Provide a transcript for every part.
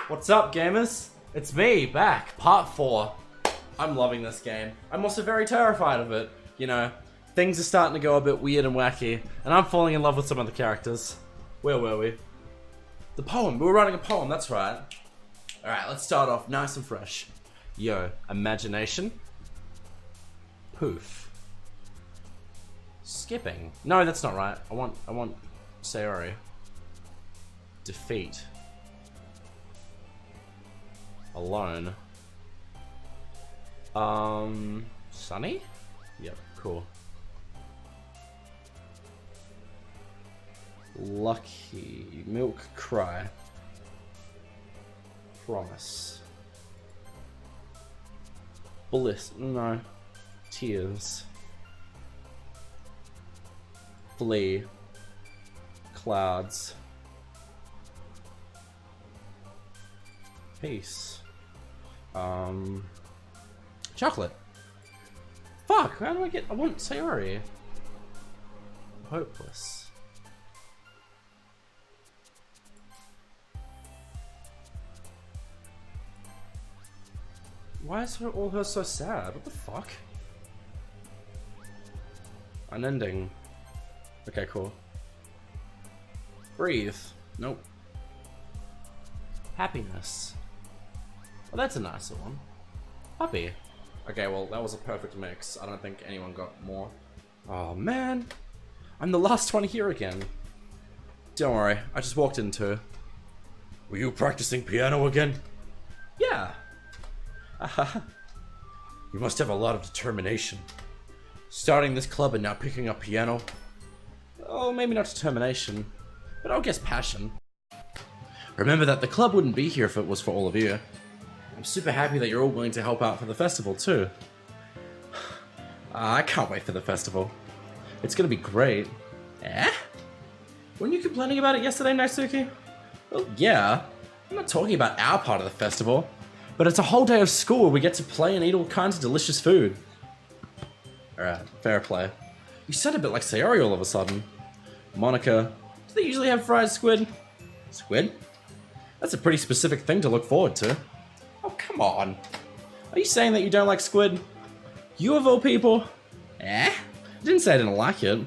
What's up, gamers? It's me, back, part 4. I'm loving this game. I'm also very terrified of it. You know, things are starting to go a bit weird and wacky, and I'm falling in love with some of the characters. Where were we? The poem. We were writing a poem, that's right. Alright, let's start off nice and fresh. Yo, imagination. Poof. Skipping. No, that's not right. I want Sayori. Defeat. Alone. Sunny? Yep, cool. Lucky. Milk cry. Promise. Bliss. No. Tears. Flee. Clouds. Peace. Chocolate. Fuck, how do I want Sayori. Hopeless. Why is all her so sad? What the fuck? Unending. Okay, cool. Breathe. Nope. Happiness. Well, that's a nicer one. Puppy. Okay, well, that was a perfect mix. I don't think anyone got more. Oh, man. I'm the last one here again. Don't worry, I just walked into. Were you practicing piano again? Yeah. You must have a lot of determination. Starting this club and now picking up piano. Oh, maybe not determination, but I'll guess passion. Remember that the club wouldn't be here if it was for all of you. I'm super happy that you're all willing to help out for the festival too. I can't wait for the festival. It's gonna be great. Eh? Weren't you complaining about it yesterday, Naisuke? Well, yeah. I'm not talking about our part of the festival, but it's a whole day of school where we get to play and eat all kinds of delicious food. Alright, fair play. You sound a bit like Sayori all of a sudden. Monica, do they usually have fried squid? Squid? That's a pretty specific thing to look forward to. Oh, come on. Are you saying that you don't like squid? You of all people? Eh? I didn't say I didn't like it.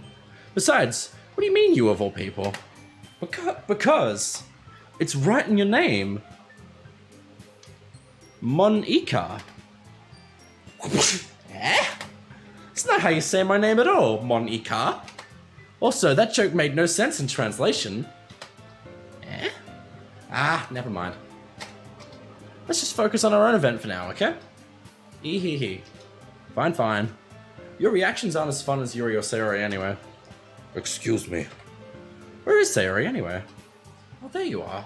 Besides, what do you mean you of all people? Because it's right in your name. Monica. Eh? It's not how you say my name at all, Monica. Also, that joke made no sense in translation. Eh? Ah, never mind. Let's just focus on our own event for now, okay? Hee. Fine, fine. Your reactions aren't as fun as Yuri or Sayori anyway. Excuse me. Where is Sayori anyway? Oh, there you are.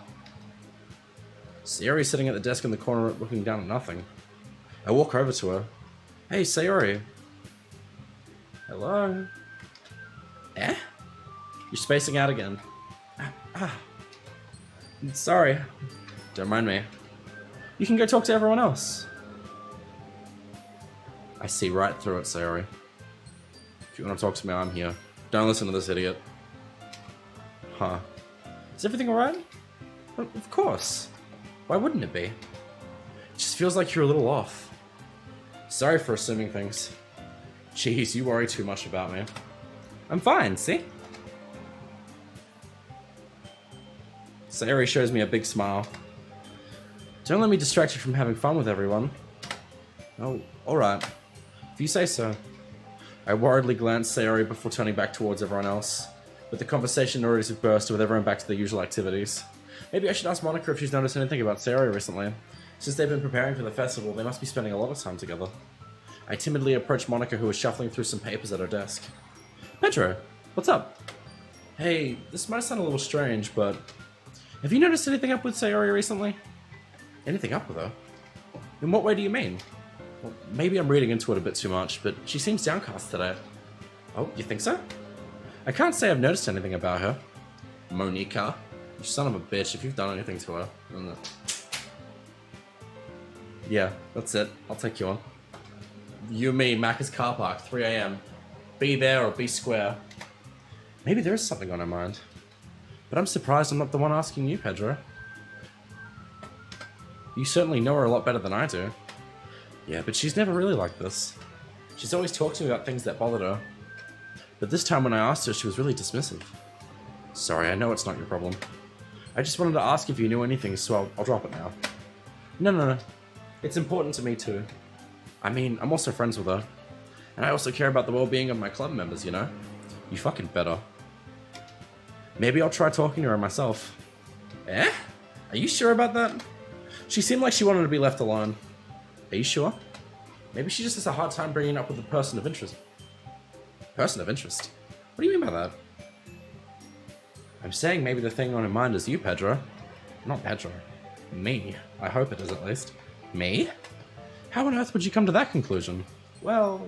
Sayori's sitting at the desk in the corner looking down at nothing. I walk over to her. Hey, Sayori. Hello? Eh? You're spacing out again. Sorry. Don't mind me. You can go talk to everyone else. I see right through it, Sayori. If you want to talk to me, I'm here. Don't listen to this idiot. Huh. Is everything alright? Well, of course. Why wouldn't it be? It just feels like you're a little off. Sorry for assuming things. Jeez, you worry too much about me. I'm fine, see? Sayori shows me a big smile. Don't let me distract you from having fun with everyone. Oh, alright. If you say so. I worriedly glance Sayori before turning back towards everyone else, but the conversation already burst with everyone back to their usual activities. Maybe I should ask Monica if she's noticed anything about Sayori recently. Since they've been preparing for the festival, they must be spending a lot of time together. I timidly approach Monica, who is shuffling through some papers at her desk. Pedro, what's up? Hey, this might sound a little strange, but have you noticed anything up with Sayori recently? Anything up with her? In what way do you mean? Well, maybe I'm reading into it a bit too much, but she seems downcast today. Oh, you think so? I can't say I've noticed anything about her. Monica, you son of a bitch, if you've done anything to her. Yeah, that's it. I'll take you on. You and me, Macca's car park, 3 AM. Be there or be square. Maybe there is something on her mind. But I'm surprised I'm not the one asking you, Pedro. You certainly know her a lot better than I do. Yeah, but she's never really like this. She's always talked to me about things that bothered her. But this time when I asked her, she was really dismissive. Sorry, I know it's not your problem. I just wanted to ask if you knew anything, so I'll drop it now. No. It's important to me too. I mean, I'm also friends with her. And I also care about the well-being of my club members, you know? You fucking better. Maybe I'll try talking to her myself. Eh? Are you sure about that? She seemed like she wanted to be left alone. Are you sure? Maybe she just has a hard time bringing up with a person of interest. Person of interest? What do you mean by that? I'm saying maybe the thing on her mind is you, Pedro. Not Pedro. Me. I hope it is at least. Me? How on earth would you come to that conclusion? Well,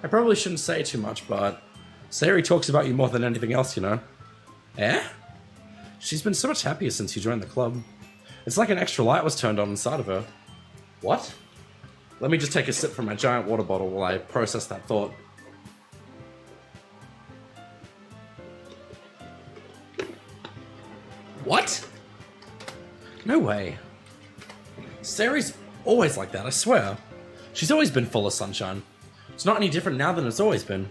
I probably shouldn't say too much, but Sayori talks about you more than anything else, you know. Eh? She's been so much happier since you joined the club. It's like an extra light was turned on inside of her. What? Let me just take a sip from my giant water bottle while I process that thought. What? No way. Sayori's always like that, I swear. She's always been full of sunshine. It's not any different now than it's always been.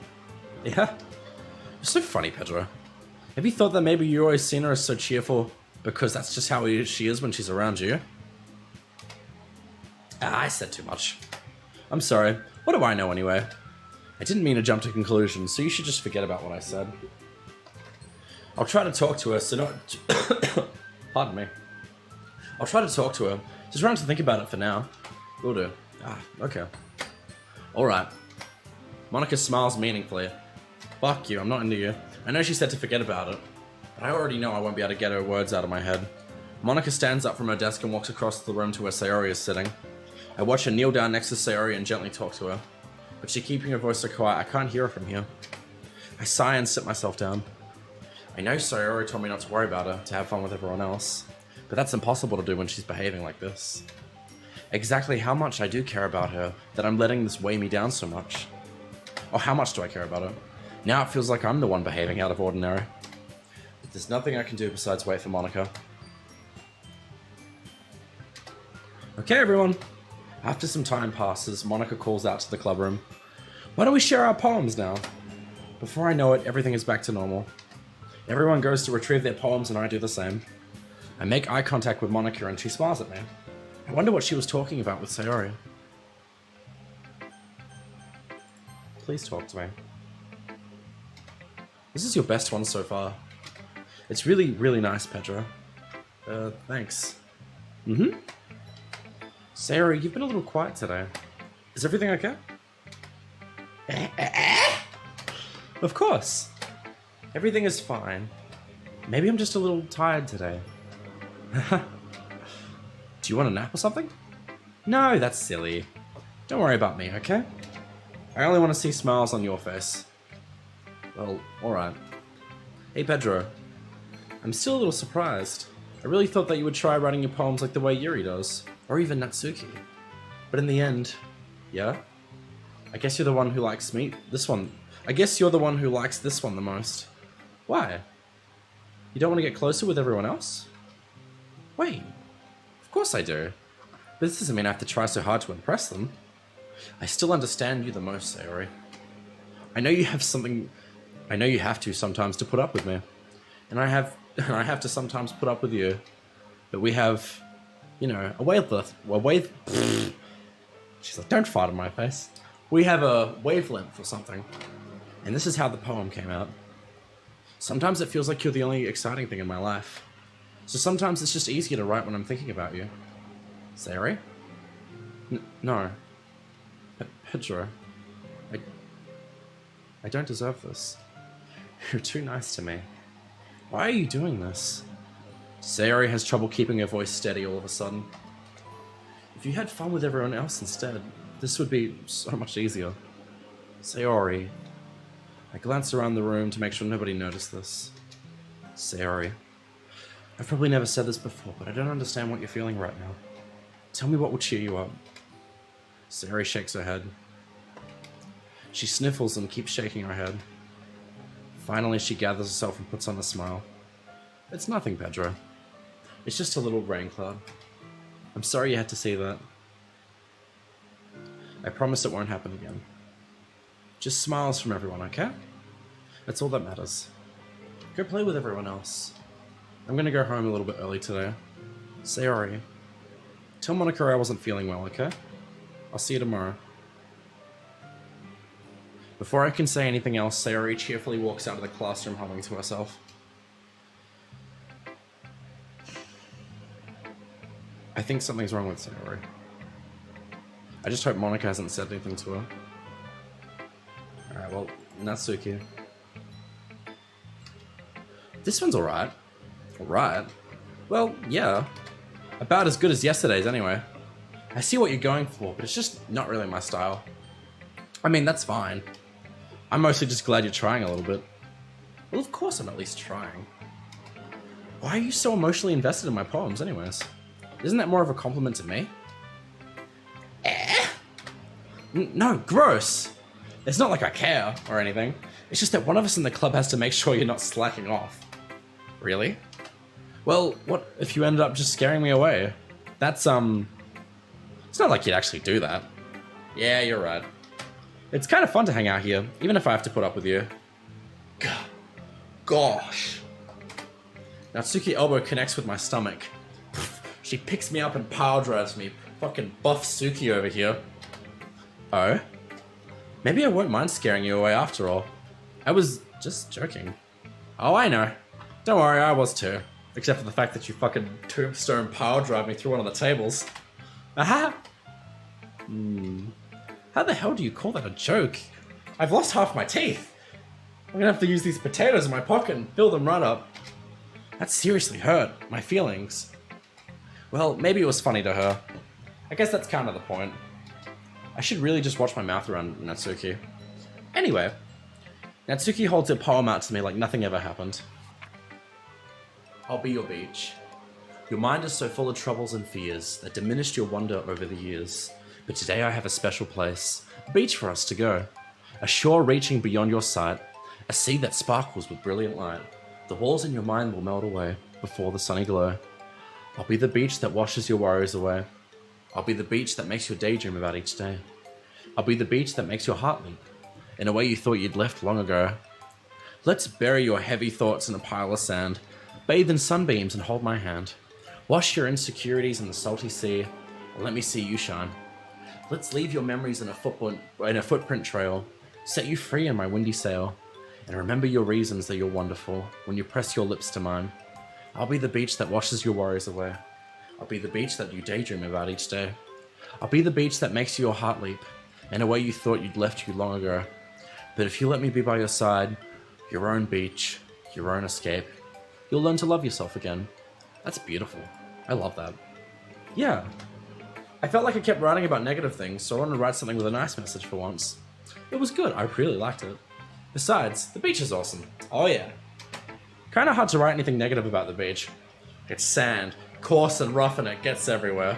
Yeah? You're so funny, Pedro. Have you thought that maybe you always seen her as so cheerful because that's just how she is when she's around you? I said too much. I'm sorry. What do I know anyway? I didn't mean to jump to conclusions, so you should just forget about what I said. I'll try to talk to her, so don't... Pardon me. I'll try to talk to her. Just trying to think about it for now. Will do. Okay. Alright. Monica smiles meaningfully. Fuck you, I'm not into you. I know she said to forget about it, but I already know I won't be able to get her words out of my head. Monica stands up from her desk and walks across the room to where Sayori is sitting. I watch her kneel down next to Sayori and gently talk to her, but she's keeping her voice so quiet I can't hear her from here. I sigh and sit myself down. I know Sayori told me not to worry about her, to have fun with everyone else, but that's impossible to do when she's behaving like this. Exactly how much I do care about her that I'm letting this weigh me down so much. Or how much do I care about her? Now it feels like I'm the one behaving out of ordinary. But there's nothing I can do besides wait for Monica. Okay, everyone. After some time passes, Monica calls out to the club room. Why don't we share our poems now? Before I know it, everything is back to normal. Everyone goes to retrieve their poems and I do the same. I make eye contact with Monica and she smiles at me. I wonder what she was talking about with Sayori. Please talk to me. This is your best one so far. It's really, really nice, Pedro. Thanks. Sayori, you've been a little quiet today. Is everything okay? Of course. Everything is fine. Maybe I'm just a little tired today. Do you want a nap or something? No, that's silly. Don't worry about me, okay? I only want to see smiles on your face. Well, alright. Hey Pedro. I'm still a little surprised. I really thought that you would try writing your poems like the way Yuri does. Or even Natsuki. But in the end, yeah? I guess you're the one who likes this one. I guess you're the one who likes this one the most. Why? You don't want to get closer with everyone else? Wait. Of course I do. But this doesn't mean I have to try so hard to impress them. I still understand you the most, Sayori. I know you have to sometimes to put up with me. And I have to sometimes put up with you. But we have, you know, She's like, don't fart in my face. We have a wavelength or something. And this is how the poem came out. Sometimes it feels like you're the only exciting thing in my life. So sometimes it's just easier to write when I'm thinking about you. Sayori? No. Pedro. I don't deserve this. You're too nice to me. Why are you doing this? Sayori has trouble keeping her voice steady all of a sudden. If you had fun with everyone else instead, this would be so much easier. Sayori. I glance around the room to make sure nobody noticed this. Sayori. I've probably never said this before, but I don't understand what you're feeling right now. Tell me what will cheer you up. Sayori shakes her head. She sniffles and keeps shaking her head. Finally, she gathers herself and puts on a smile. It's nothing, Pedro. It's just a little rain cloud. I'm sorry you had to see that. I promise it won't happen again. Just smiles from everyone, okay? That's all that matters. Go play with everyone else. I'm gonna go home a little bit early today. Sayori. Tell Monica I wasn't feeling well, okay? I'll see you tomorrow. Before I can say anything else, Sayori cheerfully walks out of the classroom humming to herself. I think something's wrong with Sayori. I just hope Monica hasn't said anything to her. Alright, well, Natsuki. This one's alright. Alright? Well, yeah. About as good as yesterday's anyway. I see what you're going for, but it's just not really my style. I mean, that's fine. I'm mostly just glad you're trying a little bit. Well, of course I'm at least trying. Why are you so emotionally invested in my poems anyways? Isn't that more of a compliment to me? No, gross! It's not like I care or anything. It's just that one of us in the club has to make sure you're not slacking off. Really? Well, what if you ended up just scaring me away? That's, it's not like you'd actually do that. Yeah, you're right. It's kind of fun to hang out here, even if I have to put up with you. Gosh. Natsuki elbow connects with my stomach. She picks me up and power drives me. Fucking Buffsuki over here. Oh? Maybe I won't mind scaring you away after all. I was just joking. Oh, I know. Don't worry, I was too. Except for the fact that you fucking tombstone power drive me through one of the tables. Aha! How the hell do you call that a joke? I've lost half my teeth. I'm gonna have to use these potatoes in my pocket and fill them right up. That seriously hurt my feelings. Well, maybe it was funny to her. I guess that's kind of the point. I should really just watch my mouth around Natsuki. Anyway, Natsuki holds her poem out to me like nothing ever happened. I'll be your beach. Your mind is so full of troubles and fears that diminished your wonder over the years. But today I have a special place, a beach for us to go. A shore reaching beyond your sight, a sea that sparkles with brilliant light. The walls in your mind will melt away before the sunny glow. I'll be the beach that washes your worries away. I'll be the beach that makes your daydream about each day. I'll be the beach that makes your heart leap in a way you thought you'd left long ago. Let's bury your heavy thoughts in a pile of sand, bathe in sunbeams and hold my hand. Wash your insecurities in the salty sea and let me see you shine. Let's leave your memories in a footprint trail, set you free in my windy sail, and remember your reasons that you're wonderful when you press your lips to mine. I'll be the beach that washes your worries away. I'll be the beach that you daydream about each day. I'll be the beach that makes your heart leap in a way you thought you'd left you long ago. But if you let me be by your side, your own beach, your own escape, you'll learn to love yourself again. That's beautiful. I love that. Yeah. I felt like I kept writing about negative things, so I wanted to write something with a nice message for once. It was good. I really liked it. Besides, the beach is awesome. Oh yeah. Kinda hard to write anything negative about the beach. It's sand, coarse and rough, and it gets everywhere.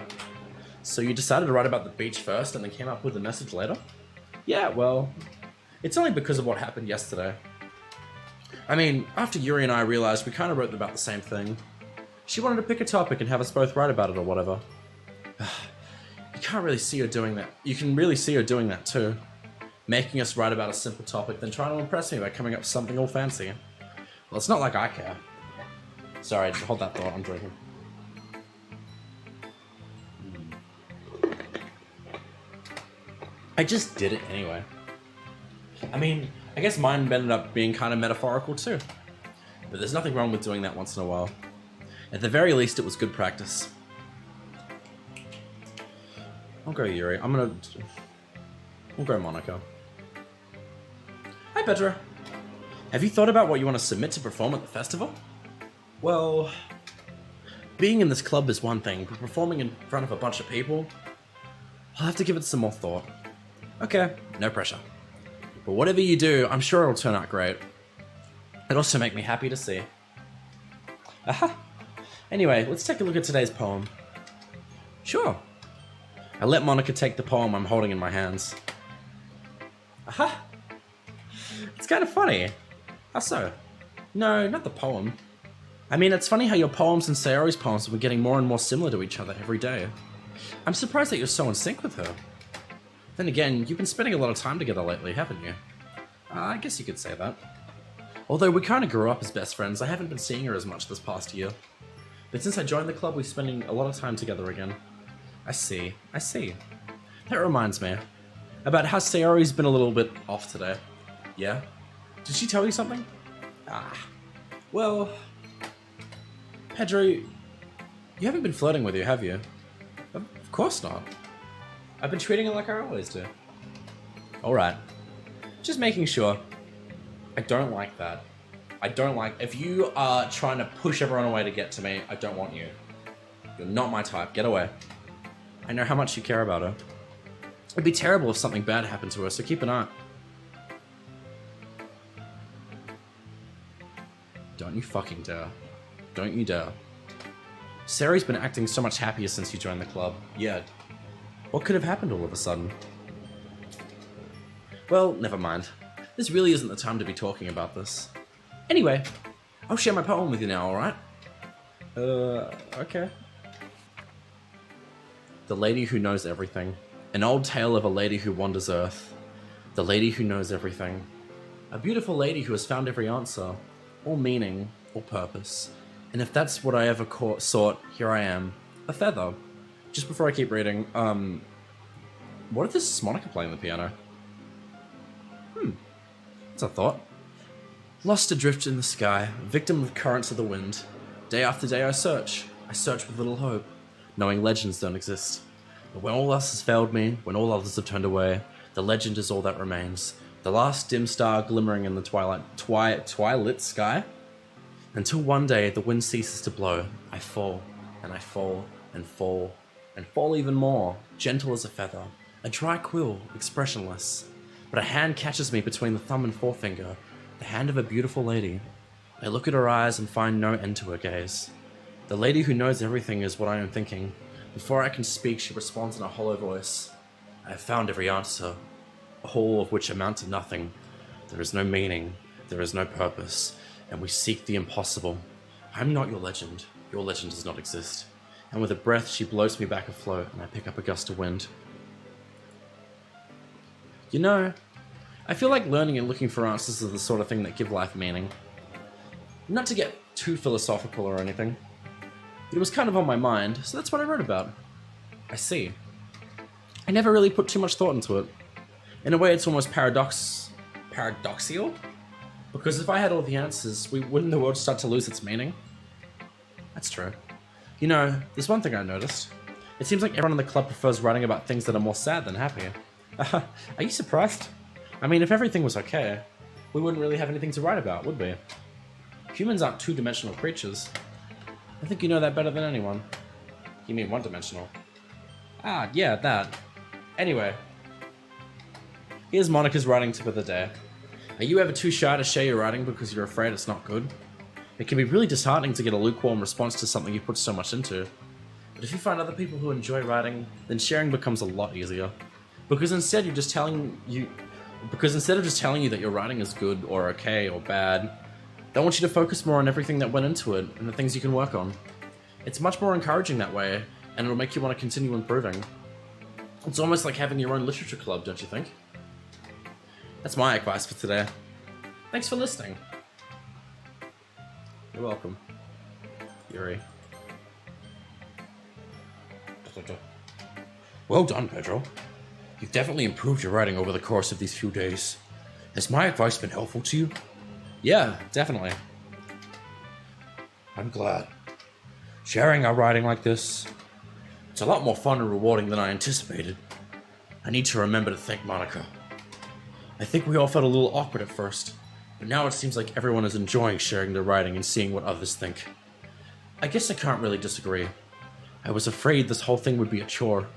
So you decided to write about the beach first and then came up with the message later? Yeah, well, it's only because of what happened yesterday. I mean, after Yuri and I realized we kind of wrote about the same thing. She wanted to pick a topic and have us both write about it or whatever. You can't really see her doing that. You can really see her doing that too. Making us write about a simple topic, then trying to impress me by coming up with something all fancy. Well, it's not like I care. Sorry, hold that thought, I'm drinking. I just did it anyway. I mean, I guess mine ended up being kind of metaphorical too. But there's nothing wrong with doing that once in a while. At the very least, it was good practice. I'll go Yuri. We'll go Monica. Hi, Petra. Have you thought about what you want to submit to perform at the festival? Well, being in this club is one thing, but performing in front of a bunch of people, I'll have to give it some more thought. Okay, no pressure. But whatever you do, I'm sure it'll turn out great. It'll also make me happy to see. Aha! Anyway, let's take a look at today's poem. Sure. I let Monica take the poem I'm holding in my hands. Aha! It's kind of funny. How so? No, not the poem. I mean, it's funny how your poems and Sayori's poems were getting more and more similar to each other every day. I'm surprised that you're so in sync with her. Then again, you've been spending a lot of time together lately, haven't you? I guess you could say that. Although we kind of grew up as best friends, I haven't been seeing her as much this past year. But since I joined the club, we're spending a lot of time together again. I see. That reminds me about how Sayori's been a little bit off today. Yeah? Did she tell you something? Well... Pedro, you haven't been flirting with you, have you? Of course not. I've been treating her like I always do. Alright. Just making sure. I don't like that. If you are trying to push everyone away to get to me, I don't want you. You're not my type. Get away. I know how much you care about her. It'd be terrible if something bad happened to her, so keep an eye. Don't you fucking dare. Don't you dare. Sayori's been acting so much happier since you joined the club. Yeah. What could have happened all of a sudden? Well, never mind. This really isn't the time to be talking about this. Anyway, I'll share my poem with you now, alright? Okay. The Lady Who Knows Everything. An old tale of a lady who wanders earth. The lady who knows everything. A beautiful lady who has found every answer, or meaning, or purpose. And if that's what I ever sought, here I am. A feather. Just before I keep reading, what if this is Monica playing the piano? That's a thought. Lost adrift in the sky, victim of currents of the wind. Day after day I search with little hope, knowing legends don't exist. But when all else has failed me, when all others have turned away, the legend is all that remains. The last dim star glimmering in the twilight sky. Until one day the wind ceases to blow, I fall, and I fall, and fall, and fall even more, gentle as a feather, a dry quill, expressionless. But a hand catches me between the thumb and forefinger, the hand of a beautiful lady. I look at her eyes and find no end to her gaze. The lady who knows everything is what I am thinking. Before I can speak, she responds in a hollow voice. I have found every answer, all of which amount to nothing. There is no meaning, there is no purpose, and we seek the impossible. I'm not your legend does not exist. And with a breath, she blows me back afloat, and I pick up a gust of wind. You know, I feel like learning and looking for answers is the sort of thing that give life meaning. Not to get too philosophical or anything, but it was kind of on my mind, so that's what I wrote about. I see. I never really put too much thought into it. In a way, it's almost paradoxical? Because if I had all the answers, wouldn't the world start to lose its meaning? That's true. You know, there's one thing I noticed. It seems like everyone in the club prefers writing about things that are more sad than happy. Are you surprised? I mean, if everything was okay, we wouldn't really have anything to write about, would we? Humans aren't two-dimensional creatures. I think you know that better than anyone. You mean one-dimensional? Ah, yeah, that. Anyway. Here's Monica's writing tip of the day. Are you ever too shy to share your writing because you're afraid it's not good? It can be really disheartening to get a lukewarm response to something you put so much into. But if you find other people who enjoy writing, then sharing becomes a lot easier. Because instead of just telling you that your writing is good or okay or bad, they want you to focus more on everything that went into it and the things you can work on. It's much more encouraging that way, and it'll make you want to continue improving. It's almost like having your own literature club, don't you think? That's my advice for today. Thanks for listening. You're welcome. Yuri. Well done, Pedro. You've definitely improved your writing over the course of these few days. Has my advice been helpful to you? Yeah, definitely. I'm glad. Sharing our writing like this, it's a lot more fun and rewarding than I anticipated. I need to remember to thank Monica. I think we all felt a little awkward at first, but now it seems like everyone is enjoying sharing their writing and seeing what others think. I guess I can't really disagree. I was afraid this whole thing would be a chore,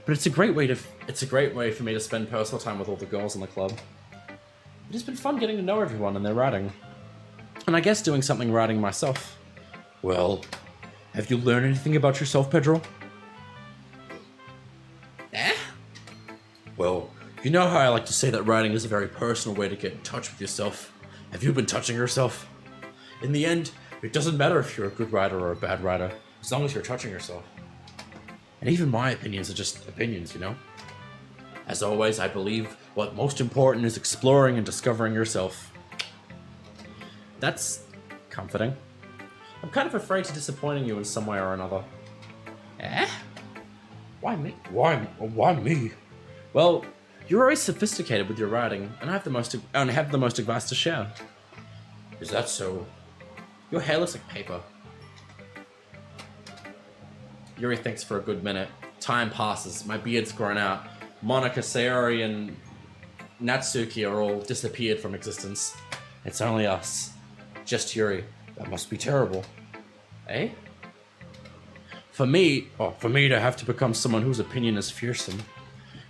but it's a great way for me to spend personal time with all the girls in the club. It has been fun getting to know everyone and their writing. And I guess doing something writing myself. Well, have you learned anything about yourself, Pedro? Well, you know how I like to say that writing is a very personal way to get in touch with yourself. Have you been touching yourself? In the end, It doesn't matter if you're a good writer or a bad writer, as long as you're touching yourself. And even my opinions are just opinions, you know? As always, I believe what most important is exploring and discovering yourself. That's comforting. I'm kind of afraid to disappointing you in some way or another. Eh? Why me? Why me? Well, you're always sophisticated with your writing, and I have the most advice to share. Is that so? Your hair looks like paper. Yuri thinks for a good minute. Time passes. My beard's grown out. Monica, Sayori, and Natsuki are all disappeared from existence. It's only us. Just Yuri. That must be terrible. Eh? For me to have to become someone whose opinion is fearsome.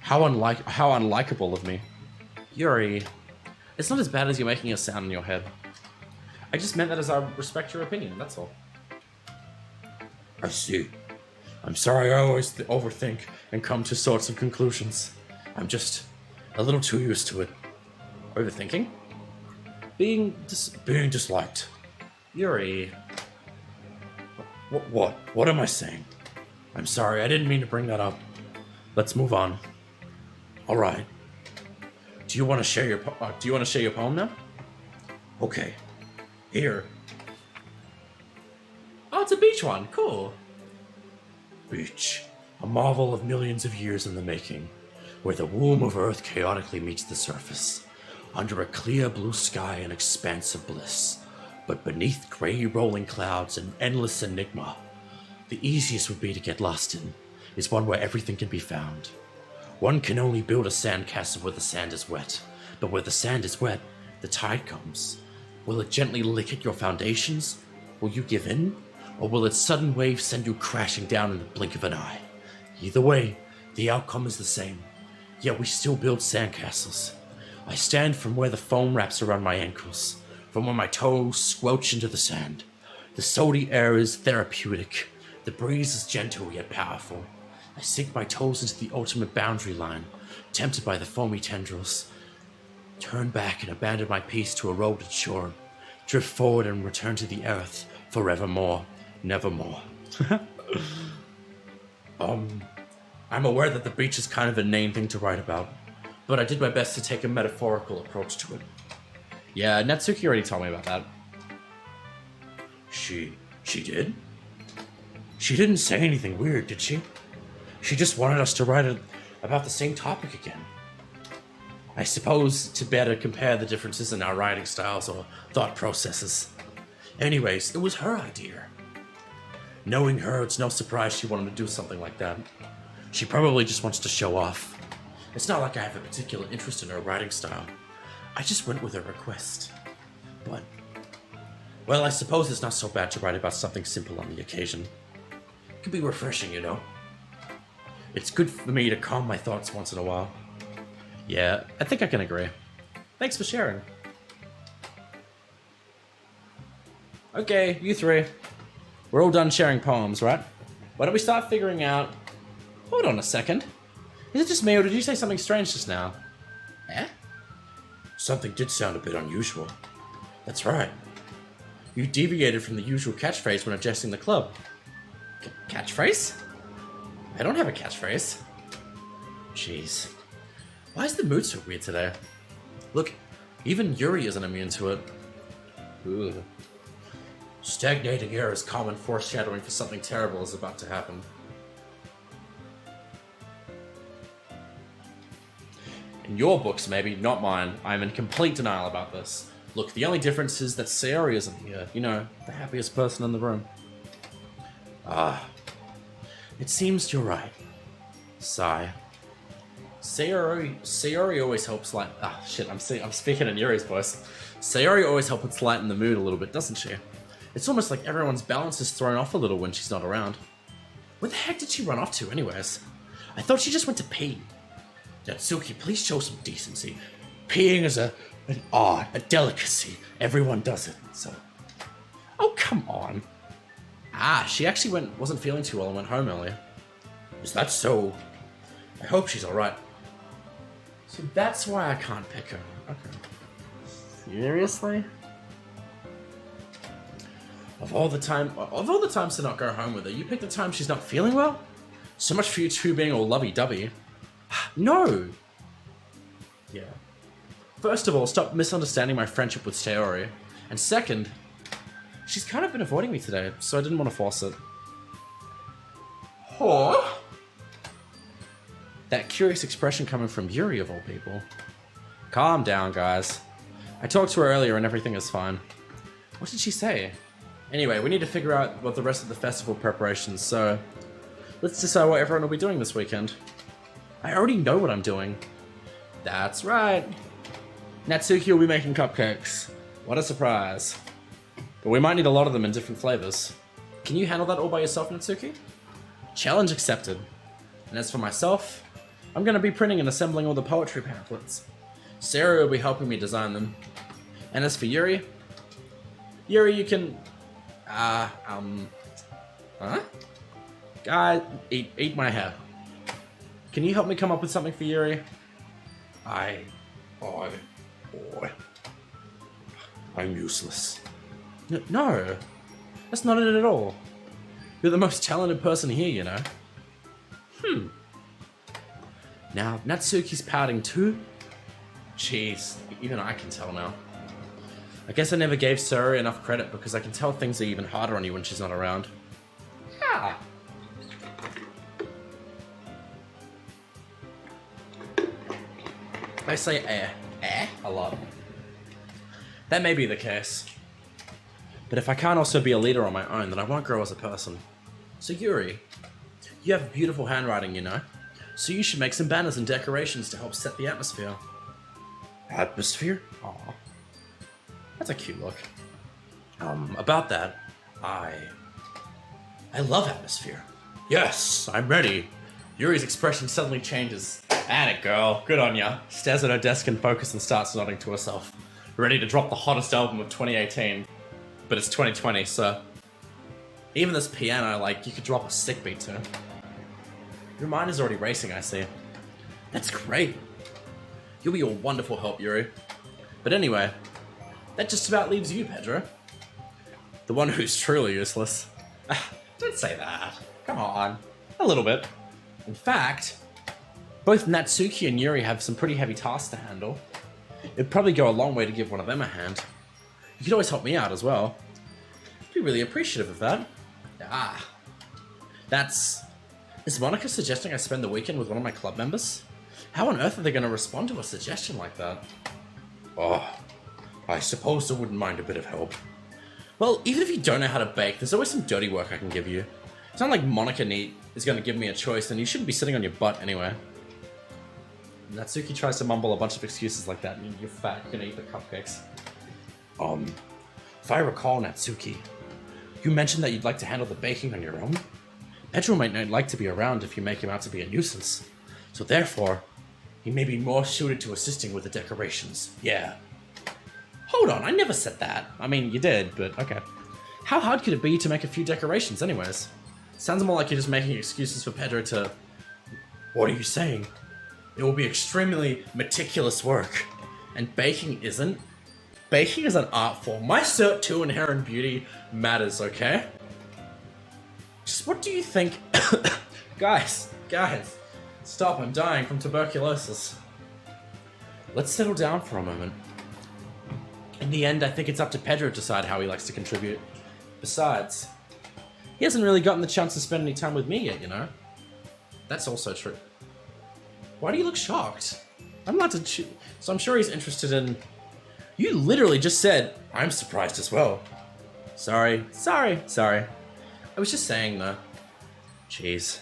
How unlikable of me. Yuri, it's not as bad as you're making it sound in your head. I just meant that as I respect your opinion, that's all. I see. I'm sorry I always overthink and come to sorts of conclusions. I'm just a little too used to it. Overthinking? Being disliked. Yuri. What? What am I saying? I'm sorry, I didn't mean to bring that up. Let's move on. All right. Do you want to share your poem now? Okay. Here. Oh, it's a beach one. Cool. Beach. A marvel of millions of years in the making, where the womb of Earth chaotically meets the surface, under a clear blue sky and expanse of bliss, but beneath grey rolling clouds and endless enigma. The easiest would be to get lost in, is one where everything can be found. One can only build a sandcastle where the sand is wet, but where the sand is wet, the tide comes. Will it gently lick at your foundations? Will you give in? Or will its sudden wave send you crashing down in the blink of an eye? Either way, the outcome is the same. Yet we still build sandcastles. I stand from where the foam wraps around my ankles, from where my toes squelch into the sand. The salty air is therapeutic. The breeze is gentle yet powerful. I sink my toes into the ultimate boundary line, tempted by the foamy tendrils. Turn back and abandon my peace to eroded shore. Drift forward and return to the earth forevermore, nevermore. I'm aware that the beach is kind of a inane thing to write about, but I did my best to take a metaphorical approach to it. Yeah, Natsuki already told me about that. She did? She didn't say anything weird, did she? She just wanted us to write about the same topic again. I suppose to better compare the differences in our writing styles or thought processes. Anyways, it was her idea. Knowing her, it's no surprise she wanted to do something like that. She probably just wants to show off. It's not like I have a particular interest in her writing style. I just went with her request. But, well, I suppose it's not so bad to write about something simple on the occasion. It can be refreshing, you know. It's good for me to calm my thoughts once in a while. Yeah, I think I can agree. Thanks for sharing. Okay, you three. We're all done sharing poems, right? Why don't we start figuring out... Hold on a second. Is it just me, or did you say something strange just now? Eh? Something did sound a bit unusual. That's right. You deviated from the usual catchphrase when addressing the club. Catchphrase? I don't have a catchphrase. Jeez. Why is the mood so weird today? Look, even Yuri isn't immune to it. Ooh. Stagnating air is common foreshadowing for something terrible is about to happen. In your books, maybe, not mine. I'm in complete denial about this. Look, the only difference is that Sayori isn't here. You know, the happiest person in the room. Ah. It seems you're right. Sigh. Sayori always helps lighten... Ah, shit, I'm speaking in Yuri's voice. Sayori always helps lighten the mood a little bit, doesn't she? It's almost like everyone's balance is thrown off a little when she's not around. Where the heck did she run off to, anyways? I thought she just went to pee. Natsuki, please show some decency. Peeing is an art, a delicacy. Everyone does it, so... Oh, come on. Ah, she actually wasn't feeling too well and went home earlier. Is that so? I hope she's alright. So that's why I can't pick her. Okay. Seriously? Of all the times to not go home with her, you picked the time she's not feeling well? So much for you two being all lovey-dovey. No! Yeah. First of all, stop misunderstanding my friendship with Sayori. And second, she's kind of been avoiding me today, so I didn't want to force it. Huh? That curious expression coming from Yuri of all people. Calm down, guys. I talked to her earlier and everything is fine. What did she say? Anyway, we need to figure out what the rest of the festival preparations, so let's decide what everyone will be doing this weekend. I already know what I'm doing. That's right. Natsuki will be making cupcakes. What a surprise. But we might need a lot of them in different flavors. Can you handle that all by yourself, Natsuki? Challenge accepted. And as for myself, I'm going to be printing and assembling all the poetry pamphlets. Sarah will be helping me design them. And as for Yuri, you can... Huh? Guy, eat my hair. Can you help me come up with something for Yuri? I'm useless. No, that's not it at all. You're the most talented person here, you know. Now, Natsuki's pouting too? Jeez, even I can tell now. I guess I never gave Sarah enough credit because I can tell things are even harder on you when she's not around. Yeah. I say a lot. That may be the case. But if I can't also be a leader on my own, then I won't grow as a person. So Yuri, you have beautiful handwriting, you know? So you should make some banners and decorations to help set the atmosphere. Atmosphere? Aw. That's a cute look. About that, I love atmosphere. Yes, I'm ready. Yuri's expression suddenly changes. And it, girl. Good on ya. Stares at her desk in focus and starts nodding to herself. Ready to drop the hottest album of 2018. But it's 2020, so... Even this piano, like, you could drop a sick beat to. Your mind is already racing, I see. That's great. You'll be a wonderful help, Yuri. But anyway, that just about leaves you, Pedro. The one who's truly useless. Don't say that. Come on. A little bit. In fact, both Natsuki and Yuri have some pretty heavy tasks to handle. It'd probably go a long way to give one of them a hand. You could always help me out as well. I'd be really appreciative of that. Is Monica suggesting I spend the weekend with one of my club members? How on earth are they going to respond to a suggestion like that? Oh, I suppose I wouldn't mind a bit of help. Well, even if you don't know how to bake, there's always some dirty work I can give you. It's not like Monica is going to give me a choice, and you shouldn't be sitting on your butt anyway. Natsuki tries to mumble a bunch of excuses like that, and you're fat, you're gonna eat the cupcakes. If I recall, Natsuki, you mentioned that you'd like to handle the baking on your own? Pedro might not like to be around if you make him out to be a nuisance. So therefore, he may be more suited to assisting with the decorations. Yeah. Hold on, I never said that. I mean, you did, but okay. How hard could it be to make a few decorations anyways? Sounds more like you're just making excuses for Pedro to... What are you saying? It will be extremely meticulous work. And baking isn't. Baking is an art form. My Cert 2 in Hair and Beauty matters, okay? Just what do you think... Guys, stop, I'm dying from tuberculosis. Let's settle down for a moment. In the end, I think it's up to Pedro to decide how he likes to contribute. Besides, he hasn't really gotten the chance to spend any time with me yet, you know? That's also true. Why do you look shocked? I'm allowed to so I'm sure he's interested in... You literally just said, I'm surprised as well. Sorry. I was just saying though. Jeez.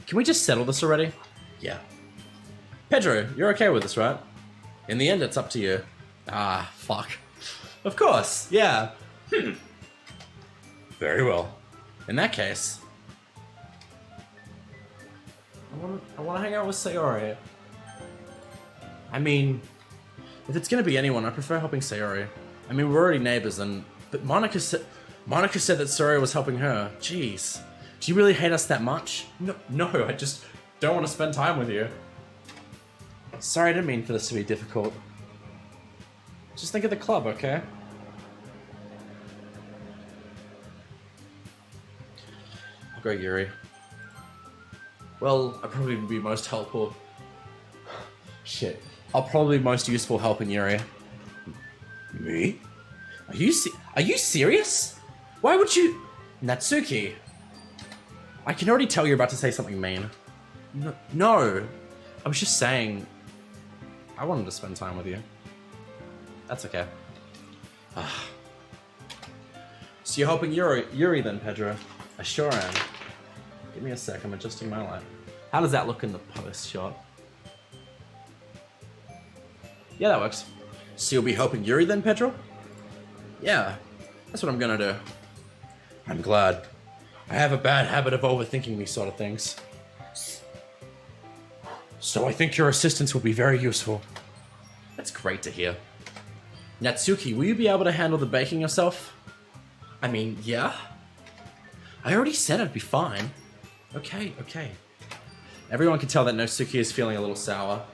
Can we just settle this already? Yeah. Pedro, you're okay with this, right? In the end, it's up to you. Ah, fuck. Of course, yeah. Very well. In that case... I want to hang out with Sayori. I mean, if it's gonna be anyone, I prefer helping Sayori. I mean, we're already neighbors, but Monica said that Sayori was helping her. Jeez, do you really hate us that much? No, I just don't want to spend time with you. Sorry, I didn't mean for this to be difficult. Just think of the club, okay? Go, Yuri. Well, I'll probably be most helpful. Shit. I'll probably be most useful helping Yuri. Me? Are you serious? Why would you... Natsuki. I can already tell you're about to say something mean. No. I was just saying... I wanted to spend time with you. That's okay. So you're helping Yuri then, Pedro? I sure am. Give me a sec, I'm adjusting my light. How does that look in the post shot? Yeah, that works. So you'll be helping Yuri then, Pedro? Yeah, that's what I'm gonna do. I'm glad. I have a bad habit of overthinking these sort of things. So I think your assistance will be very useful. That's great to hear. Natsuki, will you be able to handle the baking yourself? I mean, yeah? I already said I'd be fine. Okay. Everyone can tell that Natsuki is feeling a little sour.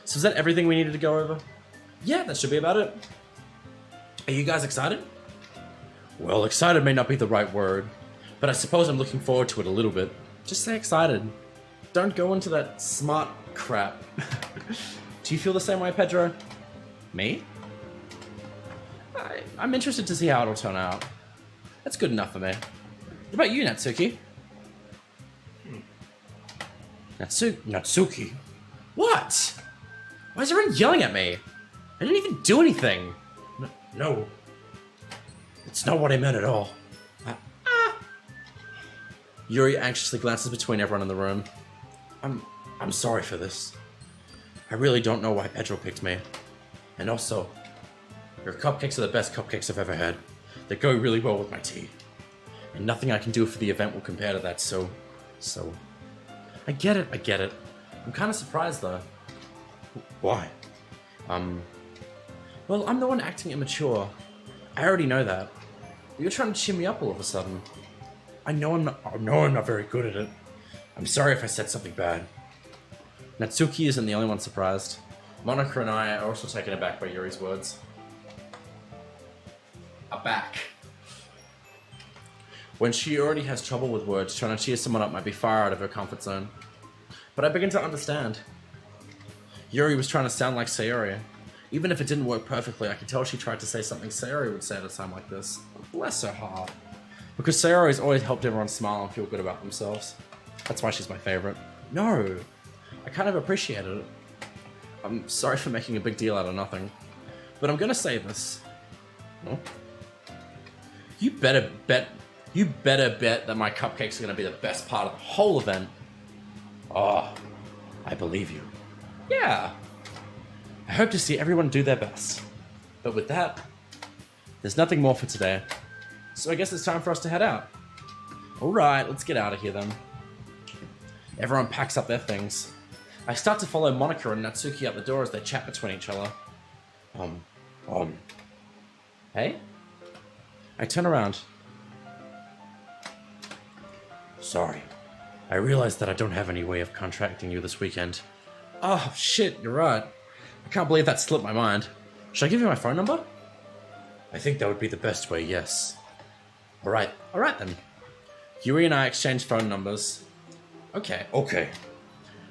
So is that everything we needed to go over? Yeah, that should be about it. Are you guys excited? Well, excited may not be the right word, but I suppose I'm looking forward to it a little bit. Just say excited. Don't go into that smart crap. Do you feel the same way, Pedro? Me? I'm interested to see how it'll turn out. That's good enough for me. What about you, Natsuki? Natsuki? What? Why is everyone yelling at me? I didn't even do anything. No. It's not what I meant at all. Yuri anxiously glances between everyone in the room. I'm sorry for this. I really don't know why Pedro picked me. And also, your cupcakes are the best cupcakes I've ever had. They go really well with my tea. And nothing I can do for the event will compare to that, so... I get it. I'm kind of surprised, though. Why? Well, I'm the one acting immature. I already know that. You're trying to cheer me up all of a sudden. I know I'm not very good at it. I'm sorry if I said something bad. Natsuki isn't the only one surprised. Monica and I are also taken aback by Yuri's words. Aback. When she already has trouble with words, trying to cheer someone up might be far out of her comfort zone. But I begin to understand. Yuri was trying to sound like Sayori. Even if it didn't work perfectly, I could tell she tried to say something Sayori would say at a time like this. Bless her heart. Because Sayori has always helped everyone smile and feel good about themselves. That's why she's my favorite. No, I kind of appreciated it. I'm sorry for making a big deal out of nothing. But I'm gonna say this. Huh? You better bet that my cupcakes are gonna be the best part of the whole event. Oh, I believe you. Yeah. I hope to see everyone do their best. But with that, there's nothing more for today. So I guess it's time for us to head out. Alright, let's get out of here then. Everyone packs up their things. I start to follow Monica and Natsuki out the door as they chat between each other. Hey? I turn around. Sorry. I realized that I don't have any way of contacting you this weekend. Oh, shit, you're right. I can't believe that slipped my mind. Should I give you my phone number? I think that would be the best way, yes. Alright then. Yuri and I exchange phone numbers. Okay.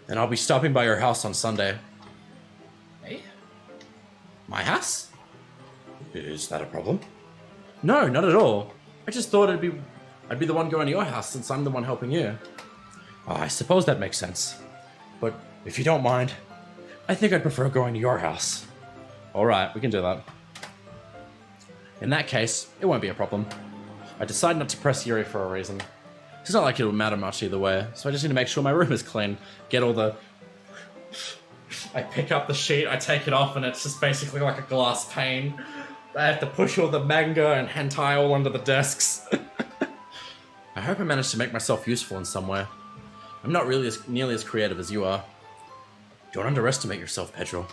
Then I'll be stopping by your house on Sunday. Hey? My house? Is that a problem? No, not at all. I just thought I'd be the one going to your house since I'm the one helping you. Oh, I suppose that makes sense. But if you don't mind, I think I'd prefer going to your house. Alright, we can do that. In that case, it won't be a problem. I decide not to press Yuri for a reason. It's not like it would matter much either way, so I just need to make sure my room is clean. Get all the... I pick up the sheet, I take it off, and it's just basically like a glass pane. I have to push all the manga and hentai all under the desks. I hope I managed to make myself useful in some way. I'm not really nearly as creative as you are. Don't underestimate yourself, Pedro.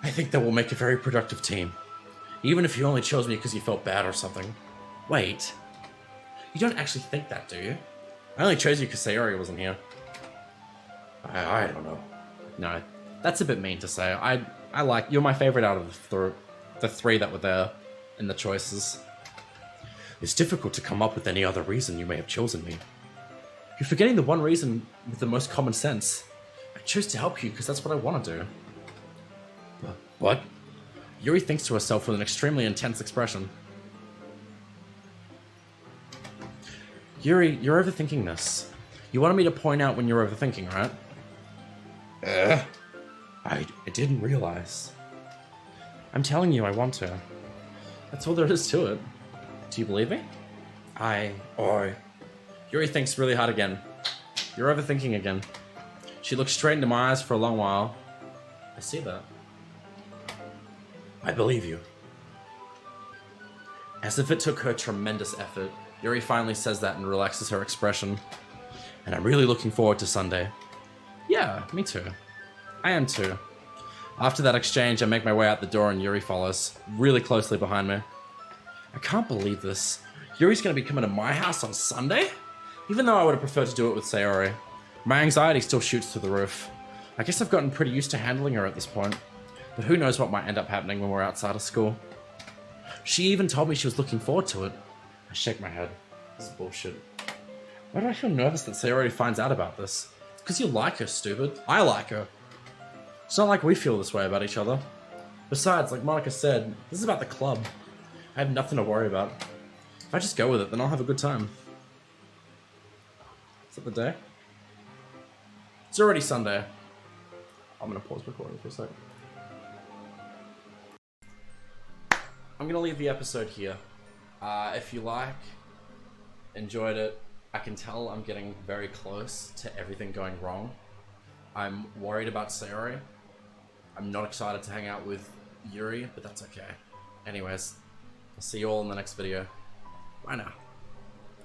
I think that we'll make a very productive team. Even if you only chose me because you felt bad or something. Wait. You don't actually think that, do you? I only chose you because Sayori wasn't here. I don't know. No, that's a bit mean to say. I like... You're my favorite out of the three that were there in the choices. It's difficult to come up with any other reason you may have chosen me. You're forgetting the one reason with the most common sense. I chose to help you because that's what I want to do. What? Yuri thinks to herself with an extremely intense expression. Yuri, you're overthinking this. You wanted me to point out when you're overthinking, right? I didn't realize. I'm telling you I want to. That's all there is to it. Do you believe me? Yuri thinks really hard again. You're overthinking again. She looks straight into my eyes for a long while. I see that. I believe you. As if it took her tremendous effort, Yuri finally says that and relaxes her expression. And I'm really looking forward to Sunday. Yeah, me too. I am too. After that exchange, I make my way out the door and Yuri follows, really closely behind me. I can't believe this. Yuri's gonna be coming to my house on Sunday? Even though I would have preferred to do it with Sayori. My anxiety still shoots through the roof. I guess I've gotten pretty used to handling her at this point. But who knows what might end up happening when we're outside of school. She even told me she was looking forward to it. I shake my head. This is bullshit. Why do I feel nervous that Sayori finds out about this? It's because you like her, stupid. I like her. It's not like we feel this way about each other. Besides, like Monica said, this is about the club. I have nothing to worry about. If I just go with it, then I'll have a good time. Is that the day? It's already Sunday. I'm gonna pause recording for a second. I'm gonna leave the episode here. If you enjoyed it, I can tell I'm getting very close to everything going wrong. I'm worried about Sayori. I'm not excited to hang out with Yuri, but that's okay. Anyways, I'll see you all in the next video. Bye now.